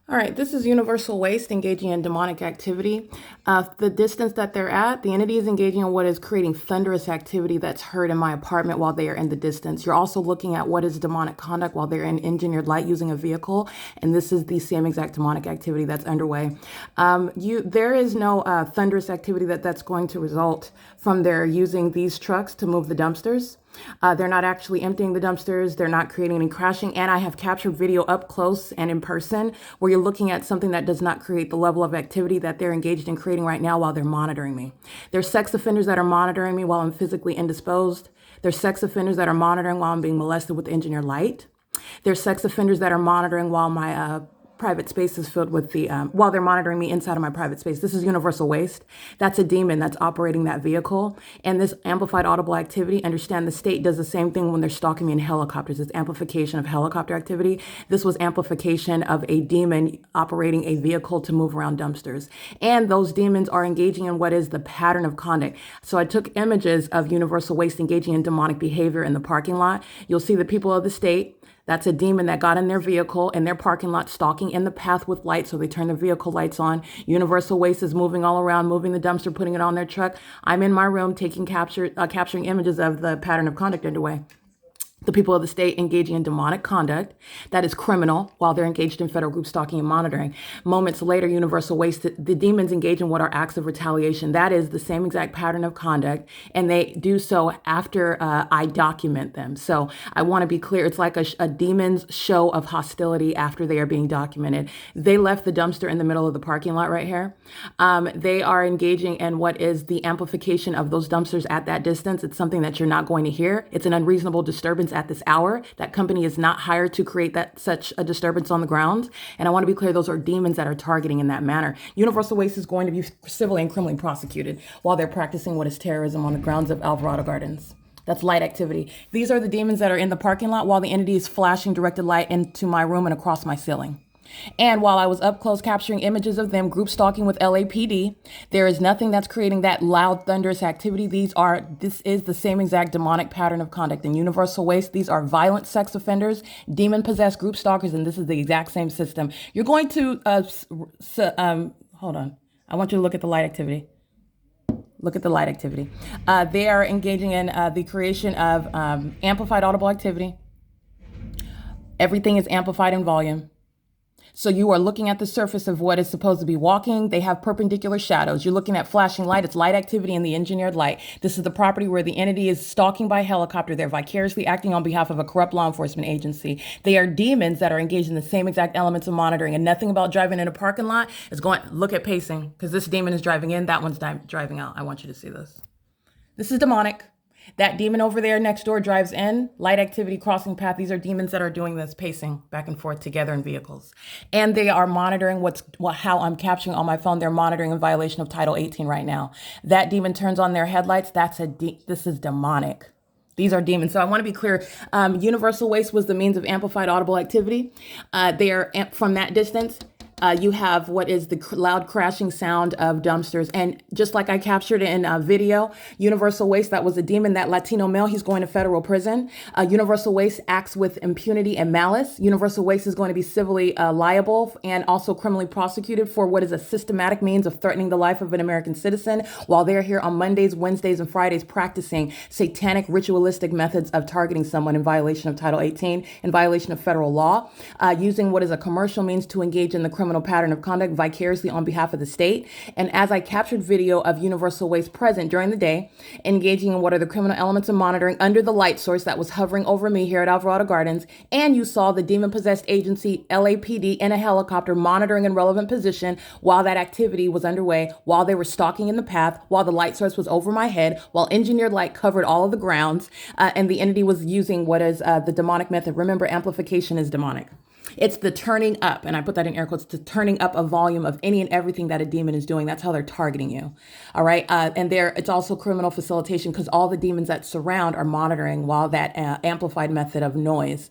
All right, this is universal waste engaging in demonic activity. The distance that they're at, the entity is engaging in what is creating thunderous activity that's heard in my apartment while they are in the distance. You're also looking at what is demonic conduct while they're in engineered light using a vehicle, and this is the same exact demonic activity that's underway. There is no thunderous activity that's going to result from their using these trucks to move the dumpsters. They're not actually emptying the dumpsters. They're not creating any crashing. And I have captured video up close and in person where you're looking at something that does not create the level of activity that they're engaged in creating right now while they're monitoring me. There's sex offenders that are monitoring me while I'm physically indisposed. There's sex offenders that are monitoring while I'm being molested with engineered light. There's sex offenders that are monitoring while my private space is filled with while they're monitoring me inside of my private space. This is universal waste. That's a demon that's operating that vehicle. And this amplified audible activity, understand the state does the same thing when they're stalking me in helicopters. It's amplification of helicopter activity. This was amplification of a demon operating a vehicle to move around dumpsters. And those demons are engaging in what is the pattern of conduct. So I took images of universal waste engaging in demonic behavior in the parking lot. You'll see the people of the state. That's a demon that got in their vehicle in their parking lot, stalking in the path with lights. So they turn their vehicle lights on. Universal waste is moving all around, moving the dumpster, putting it on their truck. I'm in my room capturing images of the pattern of conduct underway. The people of the state engaging in demonic conduct that is criminal while they're engaged in federal group stalking and monitoring. Moments later, universal waste, the demons engage in what are acts of retaliation. That is the same exact pattern of conduct, and they do so after I document them. So I want to be clear. It's like a demon's show of hostility after they are being documented. They left the dumpster in the middle of the parking lot right here. They are engaging in what is the amplification of those dumpsters at that distance. It's something that you're not going to hear. It's an unreasonable disturbance at this hour. That company is not hired to create such a disturbance on the ground. And I want to be clear, those are demons that are targeting in that manner. Universal Waste is going to be civilly and criminally prosecuted while they're practicing what is terrorism on the grounds of Alvarado Gardens. That's light activity. These are the demons that are in the parking lot while the entity is flashing directed light into my room and across my ceiling. And while I was up close capturing images of them group stalking with LAPD, there is nothing that's creating that loud, thunderous activity. This is the same exact demonic pattern of conduct. In universal waste, these are violent sex offenders, demon-possessed group stalkers, and this is the exact same system. You're going to, hold on. I want you to look at the light activity. Look at the light activity. They are engaging in the creation of amplified audible activity. Everything is amplified in volume. So you are looking at the surface of what is supposed to be walking. They have perpendicular shadows. You're looking at flashing light. It's light activity in the engineered light. This is the property where the entity is stalking by helicopter. They're vicariously acting on behalf of a corrupt law enforcement agency. They are demons that are engaged in the same exact elements of monitoring, and nothing about driving in a parking lot is going, look at pacing, because this demon is driving in, that one's driving out. I want you to see this. This is demonic. That demon over there next door drives in, light activity, crossing path. These are demons that are doing this, pacing back and forth together in vehicles. And they are monitoring how I'm capturing on my phone. They're monitoring in violation of Title 18 right now. That demon turns on their headlights. This is demonic. These are demons. So I want to be clear. Universal waste was the means of amplified audible activity. They are from that distance. You have what is the loud crashing sound of dumpsters. And just like I captured in video, universal waste, that was a demon, that Latino male, he's going to federal prison. Universal waste acts with impunity and malice. Universal waste is going to be civilly liable and also criminally prosecuted for what is a systematic means of threatening the life of an American citizen while they're here on Mondays, Wednesdays, and Fridays practicing satanic ritualistic methods of targeting someone in violation of Title 18, in violation of federal law, using what is a commercial means to engage in the criminal pattern of conduct vicariously on behalf of the state. And as I captured video of universal waste present during the day, engaging in what are the criminal elements of monitoring under the light source that was hovering over me here at Alvarado Gardens, and you saw the demon-possessed agency LAPD in a helicopter monitoring in relevant position while that activity was underway, while they were stalking in the path, while the light source was over my head, while engineered light covered all of the grounds, and the entity was using what is the demonic method. Remember, amplification is demonic. It's the turning up, and I put that in air quotes, the turning up a volume of any and everything that a demon is doing. That's how they're targeting you. All right. And it's also criminal facilitation because all the demons that surround are monitoring while that amplified method of noise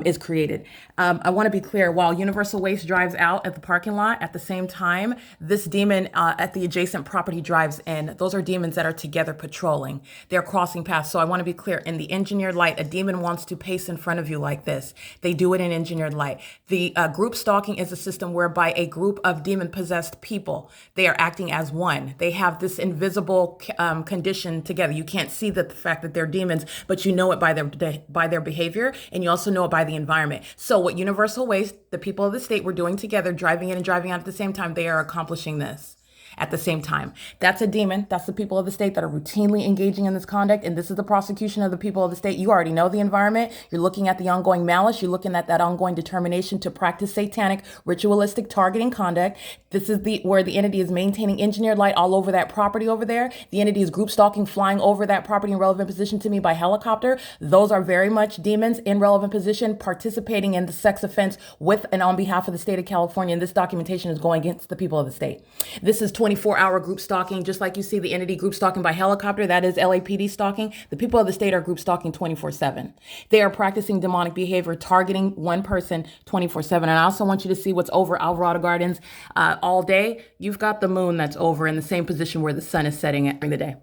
is created. I want to be clear, while universal waste drives out at the parking lot, at the same time, this demon at the adjacent property drives in. Those are demons that are together patrolling. They're crossing paths. So I want to be clear, in the engineered light, a demon wants to pace in front of you like this. They do it in engineered light. The group stalking is a system whereby a group of demon-possessed people, they are acting as one. They have this invisible condition together. You can't see the fact that they're demons, but you know it by their behavior, and you also know it by the environment. So what Universal Waste, the people of the state, were doing together, driving in and driving out at the same time, they are accomplishing this at the same time. That's a demon. That's the people of the state that are routinely engaging in this conduct. And this is the prosecution of the people of the state. You already know the environment. You're looking at the ongoing malice. You're looking at that ongoing determination to practice satanic, ritualistic targeting conduct. This is where the entity is maintaining engineered light all over that property over there. The entity is group stalking, flying over that property in relevant position to me by helicopter. Those are very much demons in relevant position, participating in the sex offense with and on behalf of the state of California. And this documentation is going against the people of the state. This is 24-hour group stalking, just like you see the entity group stalking by helicopter. That is LAPD stalking. The people of the state are group stalking 24/7. They are practicing demonic behavior, targeting one person 24/7. And I also want you to see what's over Alvarado Gardens all day. You've got the moon that's over in the same position where the sun is setting during the day.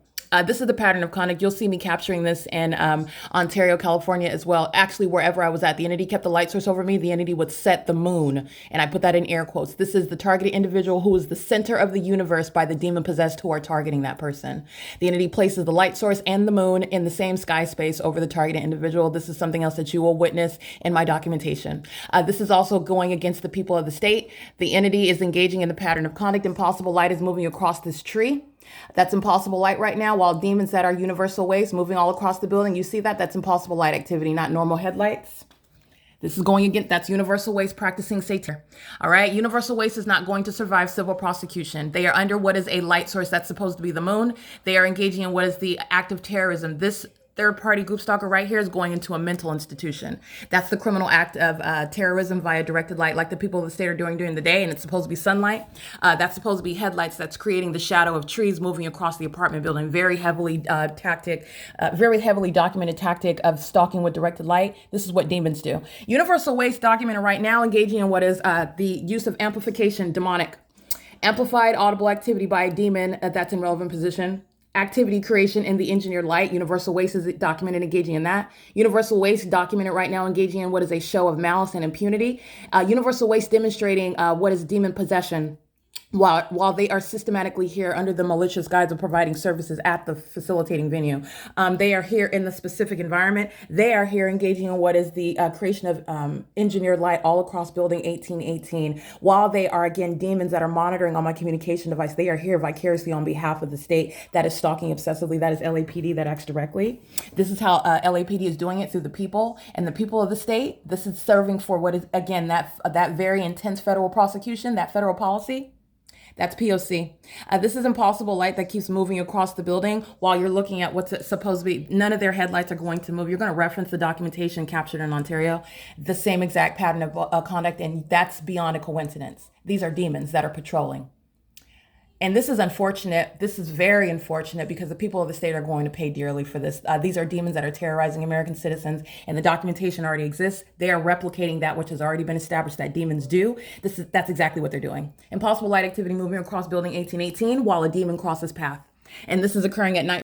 This is the pattern of conduct. You'll see me capturing this in Ontario, California as well. Actually, wherever I was at, the entity kept the light source over me. The entity would set the moon, and I put that in air quotes. This is the targeted individual who is the center of the universe by the demon possessed who are targeting that person. The entity places the light source and the moon in the same sky space over the targeted individual. This is something else that you will witness in my documentation. This is also going against the people of the state. The entity is engaging in the pattern of conduct. Impossible light is moving across this tree. That's impossible light right now, while demons that are Universal Waste moving all across the building. You see that? That's impossible light activity, not normal headlights. This is going against, that's Universal Waste practicing Satan. All right. Universal Waste is not going to survive civil prosecution. They are under what is a light source that's supposed to be the moon. They are engaging in what is the act of terrorism. This third-party group stalker right here is going into a mental institution. That's the criminal act of terrorism via directed light, like the people of the state are doing during the day, and it's supposed to be sunlight. That's supposed to be headlights that's creating the shadow of trees moving across the apartment building. Very heavily documented tactic of stalking with directed light. This is what demons do. Universal Waste documented right now engaging in what is the use of amplification, demonic. Amplified audible activity by a demon that's in relevant position. Activity creation in the engineered light. Universal Waste is documented engaging in that. Universal Waste documented right now engaging in what is a show of malice and impunity. Universal Waste demonstrating what is demon possession while they are systematically here under the malicious guise of providing services at the facilitating venue. They are here in the specific environment. They are here engaging in what is the creation of engineered light all across building 1818. While they are, again, demons that are monitoring on my communication device, they are here vicariously on behalf of the state that is stalking obsessively. That is LAPD that acts directly. This is how LAPD is doing it through the people and the people of the state. This is serving for what is, again, that very intense federal prosecution, that federal policy. That's P.O.C. This is impossible light that keeps moving across the building while you're looking at what's supposed to be. None of their headlights are going to move. You're going to reference the documentation captured in Ontario, the same exact pattern of conduct, and that's beyond a coincidence. These are demons that are patrolling. And this is unfortunate. This is very unfortunate because the people of the state are going to pay dearly for this. These are demons that are terrorizing American citizens, and the documentation already exists. They are replicating that which has already been established that demons do. That's exactly what they're doing. Impossible light activity moving across building 1818 while a demon crosses path. And this is occurring at night.